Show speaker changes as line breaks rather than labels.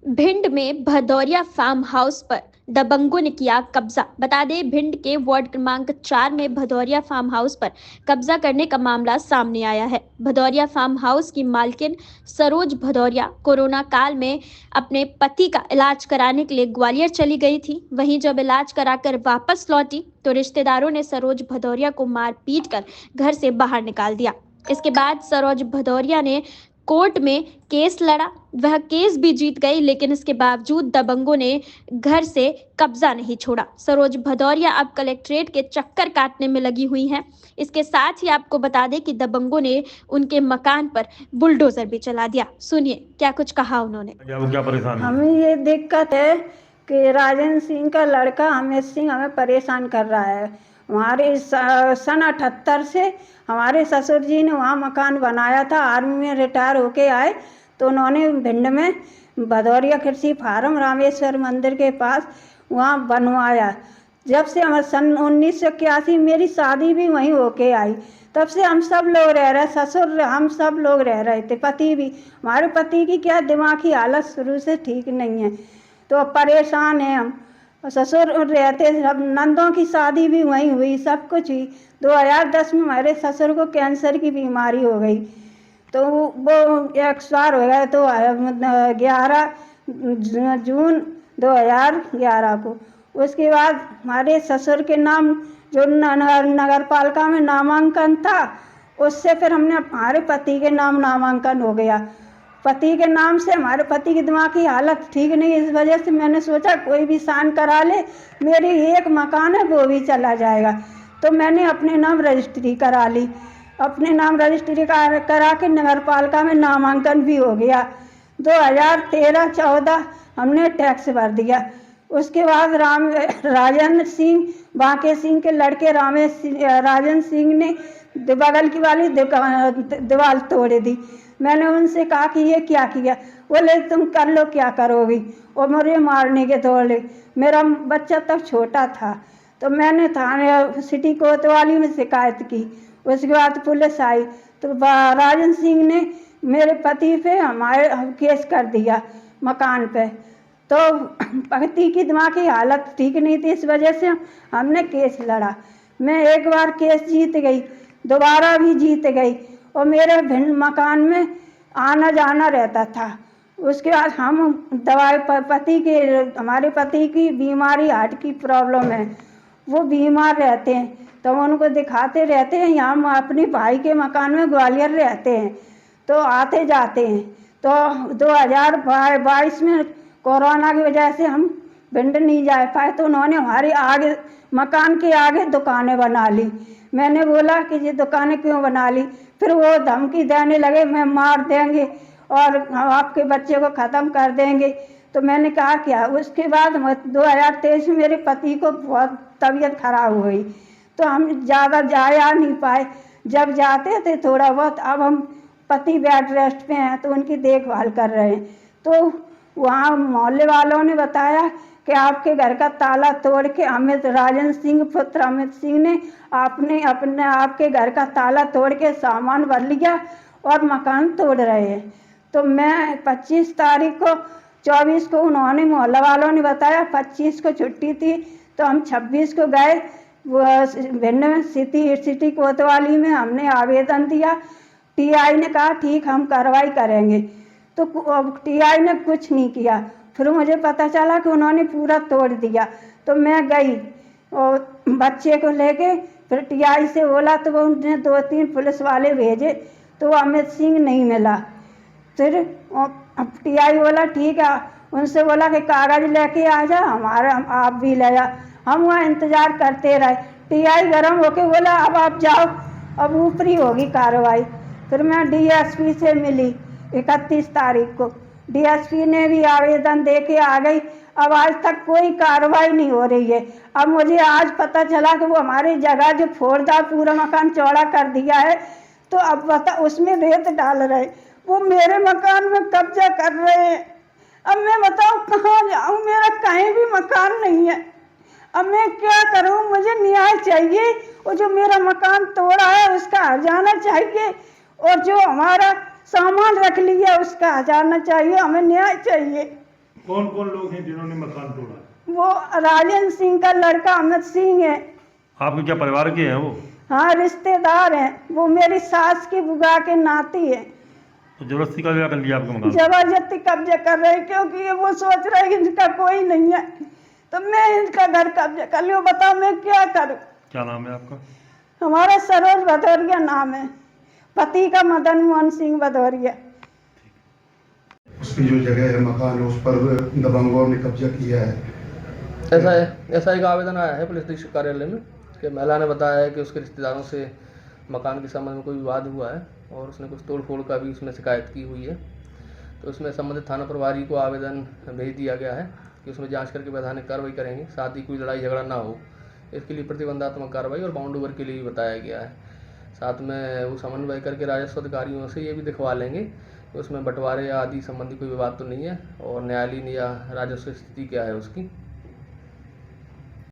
भिंड में Bhadauria farm house पर दबंगों ने किया कब्जा। बता दें, भिंड के वार्ड क्रमांक 4 में भदौरिया फार्म हाउस पर कब्जा करने का मामला सामने आया है। भदौरिया फार्म हाउस की मालकिन सरोज भदौरिया कोरोना काल में अपने पति का इलाज कराने के लिए ग्वालियर चली गई थी। वहीं जब इलाज कराकर वापस लौटी तो रिश्तेदारों ने सरोज भदौरिया को मार पीट कर घर से बाहर निकाल दिया। इसके बाद सरोज भदौरिया ने कोर्ट में केस लड़ा। वह केस भी जीत गई, लेकिन इसके बावजूद दबंगों ने घर से कब्जा नहीं छोड़ा। सरोज भदौरिया अब कलेक्ट्रेट के चक्कर काटने में लगी हुई हैं। इसके साथ ही आपको बता दें कि दबंगों ने उनके मकान पर बुलडोजर भी चला दिया। सुनिए क्या कुछ कहा उन्होंने।
क्या परेशान है?
हमें ये दिक्कत है कि राजेंद्र सिंह का लड़का अमित सिंह हमें परेशान कर रहा है। हमारे सन 78 से हमारे ससुर जी ने वहाँ मकान बनाया था। आर्मी में रिटायर होके आए तो उन्होंने भिंड में भदौरिया कृषि फार्म रामेश्वर मंदिर के पास वहाँ बनवाया। जब से हमारे सन 1981 मेरी शादी भी वहीं होके आई, तब से हम सब लोग रह रहे, ससुर हम सब लोग रह रहे थे। पति भी, हमारे पति की क्या दिमागी हालत शुरू से ठीक नहीं है, तो अब परेशान हैं हम। ससुर रहते, सब नंदों की शादी भी वहीं हुई, सब कुछ हुई। 2010 में हमारे ससुर को कैंसर की बीमारी हो गई, तो वो एक्सपायर हो गए। तो 11 जून 2011 को उसके बाद हमारे ससुर के नाम जो नगर पालिका में नामांकन था, उससे फिर हमने हमारे पति के नाम नामांकन हो गया। पति के नाम से हमारे पति की दिमाग की हालत ठीक नहीं, इस वजह से मैंने सोचा कोई भी साइन करा ले, मेरी एक मकान है वो भी चला जाएगा। तो मैंने अपने नाम रजिस्ट्री करा ली। अपने नाम रजिस्ट्री करा के नगर पालिका में नामांकन भी हो गया। 2013-14 हमने टैक्स भर दिया। उसके बाद राजेंद्र सिंह, बांके सिंह के लड़के राजेंद्र सिंह ने बगल की वाली दीवार तोड़ दी। मैंने उनसे कहा कि ये क्या किया? बोले तुम कर लो क्या करोगी, और मुझे मारने के दौड़े। मेरा बच्चा तब छोटा था, तो मैंने थाने सिटी कोतवाली में शिकायत की। उसके बाद पुलिस आई तो राजेंद्र सिंह ने मेरे पति पे हमारे केस कर दिया मकान पे। तो पति की दिमागी हालत ठीक नहीं थी, इस वजह से हमने केस लड़ा। मैं एक बार केस जीत गई, दोबारा भी जीत गई, और मेरे भिन्न मकान में आना जाना रहता था। उसके बाद हम दवाई हमारे पति की बीमारी, हार्ट की प्रॉब्लम है, वो बीमार रहते हैं, तो उनको दिखाते रहते हैं। यहाँ हम अपने भाई के मकान में ग्वालियर रहते हैं, तो आते जाते हैं। तो 2022 में कोरोना की वजह से हम भिंड नहीं जा पाए, तो उन्होंने हमारे आगे मकान के आगे दुकानें बना ली। मैंने बोला कि ये दुकानें क्यों बना ली? फिर वो धमकी देने लगे, मैं मार देंगे और हम आपके बच्चे को ख़त्म कर देंगे। तो मैंने कहा क्या? उसके बाद 2023 में मेरे पति को बहुत तबीयत खराब हो गई, तो हम ज़्यादा जा नहीं पाए। जब जाते थे थोड़ा बहुत, अब हम पति बेड रेस्ट पे हैं तो उनकी देखभाल कर रहे हैं। तो वहाँ मोहल्ले वालों ने बताया कि आपके घर का ताला तोड़ के राजेंद्र सिंह पुत्र अमित सिंह ने आपके घर का ताला तोड़ के सामान भर लिया और मकान तोड़ रहे हैं। तो मैं 25 तारीख को 24 को उन्होंने मोहल्ला वालों ने बताया, 25 को छुट्टी थी, तो हम 26 को गए भिंड में सिटी कोतवाली में हमने आवेदन दिया। टीआई ने कहा ठीक हम कार्रवाई करेंगे, तो टीआई ने कुछ नहीं किया। फिर मुझे पता चला कि उन्होंने पूरा तोड़ दिया, तो मैं गई और बच्चे को लेके फिर टीआई से बोला, तो वो उन्होंने 2-3 पुलिस वाले भेजे, तो अमित सिंह नहीं मिला। फिर टीआई बोला ठीक है, उनसे बोला कि कागज लेके आ जा, आप भी ले जा। हम वहाँ इंतज़ार करते रहे। टीआई गरम होके बोला अब आप जाओ, अब ऊपरी होगी कार्रवाई। फिर मैं डीएसपी से मिली 31 तारीख को, डीएसपी ने भी आवेदन दे के आ गई। अब आज तक कोई कार्रवाई नहीं हो रही है। अब मुझे आज पता चला कि वो हमारी जगह जो फोड़दार पूरा मकान चौड़ा कर दिया है, तो अब बता उसमें रेत डाल रहे, वो मेरे मकान में कब्जा कर रहे हैं। अब मैं बताऊँ कहाँ जाऊँ? मेरा कहीं भी मकान नहीं है, अब मैं क्या करूँ? मुझे न्याय चाहिए, और जो मेरा मकान तोड़ा है उसका हर्जाना चाहिए, और जो हमारा सामान रख लिया उसका हर्जाना चाहिए। हमें न्याय चाहिए।
कौन कौन लोग हैं जिन्होंने मकान तोड़ा?
वो राजन सिंह का लड़का अमित सिंह है।
आपके क्या परिवार के हैं वो?
हाँ, रिश्तेदार हैं। वो मेरी सास की बुआ के नाती है।
तो जबरदस्ती कब्जा कर लिया आपका मकान?
जबरदस्ती कब्जा कर रहे हैं, क्योंकि ये वो सोच रहे हैं कि इनका कोई नहीं है, तो मैं इनका घर कब्जा कर लियो। बताओ मैं क्या करूं?
क्या नाम है आपका?
हमारा सरोज भदौरिया नाम है, पति का मदन मोहन सिंह भदौरिया।
उसकी जो जगह है मकान है उस पर दबंगों ने कब्जा किया है।
ऐसा एक आवेदन आया है पुलिस अधीक्षक कार्यालय में कि महिला ने बताया है कि उसके रिश्तेदारों से मकान के संबंध में कोई विवाद हुआ है और उसने कुछ तोड़ फोड़ का भी उसमें शिकायत की हुई है। तो उसमें संबंधित थाना प्रभारी को आवेदन भेज दिया गया है कि उसमें जांच करके वैधानिक कार्रवाई करेंगे, साथ ही कोई लड़ाई झगड़ा ना हो इसके लिए प्रतिबंधात्मक कार्रवाई और बाउंड ओवर के लिए भी बताया गया है। साथ में वो समन्वय करके राजस्व अधिकारियों से ये भी दिखवा लेंगे कि उसमें बंटवारे या आदि संबंधी कोई विवाद तो नहीं है और न्यायालयीन या राजस्व स्थिति क्या है उसकी।